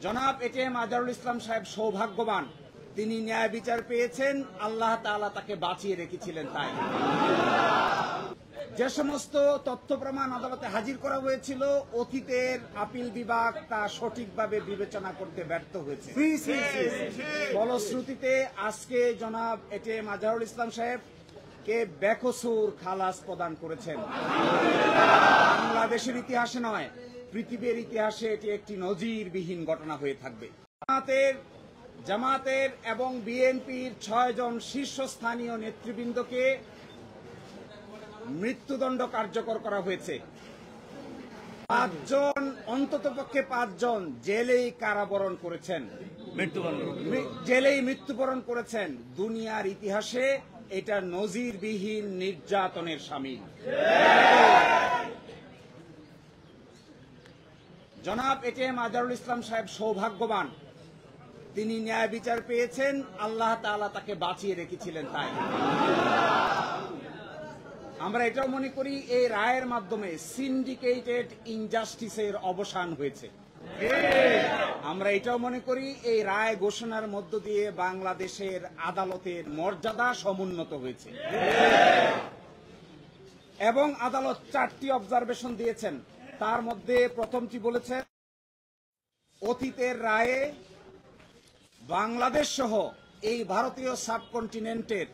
জনাব এটিএম আজহারুল ইসলাম সাহেব সৌভাগ্যবান, তিনি ন্যায় বিচার পেয়েছেন, আল্লাহ তাআলা তাকে বাঁচিয়ে রেখেছিলেন। তাই যে সমস্ত তথ্য প্রমাণ আদালতে হাজির করা হয়েছিল, অতীতের আপিল বিভাগ তা সঠিকভাবে বিবেচনা করতে ব্যর্থ হয়েছে। ফলশ্রুতিতে আজকে জনাব এটিএম আজহারুল ইসলাম সাহেব কে বেকসুর খালাস প্রদান করেছেন। বাংলাদেশের ইতিহাসে নয়, পৃথিবীর ইতিহাসে এটি একটি নজিরবিহীন ঘটনা হয়ে থাকবে। জামাতের এবং বিএনপির 6 জন শীর্ষস্থানীয় নেতৃবৃন্দকে মৃত্যুদণ্ড কার্যকর করা হয়েছে। 5 জন, অন্ততপক্ষে 5 জন জেলেই কারাবরণ করেছেন, জেলেই মৃত্যুবরণ করেছেন। দুনিয়ার ইতিহাসে এটা নজিরবিহীন নির্যাতনের শামিল। জনাব এটিএম আজহারুল ইসলাম সাহেব সৌভাগ্যবান, তিনি ন্যায় বিচার পেয়েছেন, আল্লাহ তাআলা তাকে বাঁচিয়ে রেখেছিলেন। তাই আমরা এটাও মনে করি এই রায়ের মাধ্যমে সিন্ডিকেটেড ইনজাস্টিসের অবসান হয়েছে। আমরা এটাও মনে করি এই রায় ঘোষণার মধ্য দিয়ে বাংলাদেশের আদালতের মর্যাদা সমুন্নত হয়েছে। এবং আদালত 4টি অবজারভেশন দিয়েছেন। তার মধ্যে প্রথমটি বলেছেন, অতীতের রায়ে বাংলাদেশ সহ এই ভারতীয় সাবকন্টিনেন্টের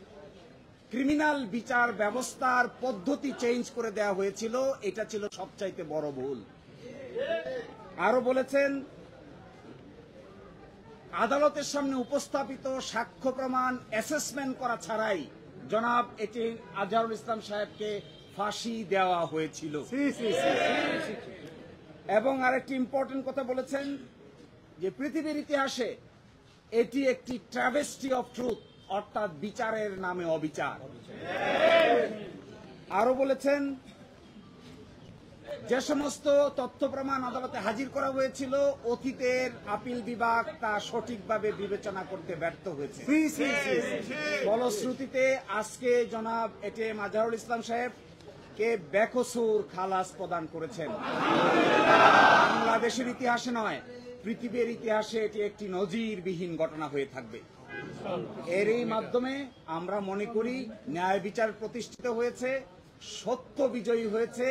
ক্রিমিনাল বিচার ব্যবস্থার পদ্ধতি চেঞ্জ করে দেওয়া হয়েছিল, এটা ছিল সবচাইতে বড় ভুল। আরো বলেছেন, আদালতের সামনে উপস্থাপিত সাক্ষ্য প্রমাণ অ্যাসেসমেন্ট করা ছাড়াই জনাব এটিএম আজহারুল ইসলাম সাহেবকে ফাঁসি দেওয়া হয়েছিল। এবং আরেকটি ইম্পর্টেন্ট কথা বলেছেন যে পৃথিবীর ইতিহাসে এটি একটি ট্রাভেস্টি অফ ট্রুথ, অর্থাৎ বিচারের নামে অবিচার। আরো বলেছেন, যে সমস্ত তথ্য প্রমাণ আদালতে হাজির করা হয়েছিল, অতীতের আপিল বিভাগ তা সঠিকভাবে বিবেচনা করতে ব্যর্থ হয়েছে। ফলশ্রুতিতে আজকে জনাব এটিএম আজহারুল ইসলাম সাহেব কে বেকসুর খালাস প্রদান করেছেন। বাংলাদেশের ইতিহাসে নয়, পৃথিবীর ইতিহাসে এটি একটি নজিরবিহীন ঘটনা হয়ে থাকবে। এরই মাধ্যমে আমরা মনে করি ন্যায় বিচার প্রতিষ্ঠিত হয়েছে, সত্য বিজয়ী হয়েছে,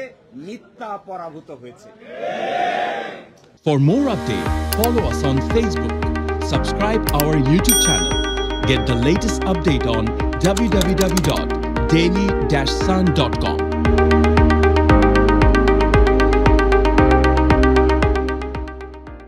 মিথ্যা পরাভূত হয়েছে। For more updates, follow us on Facebook, subscribe our YouTube channel, get the latest update on www.daily-sun.com.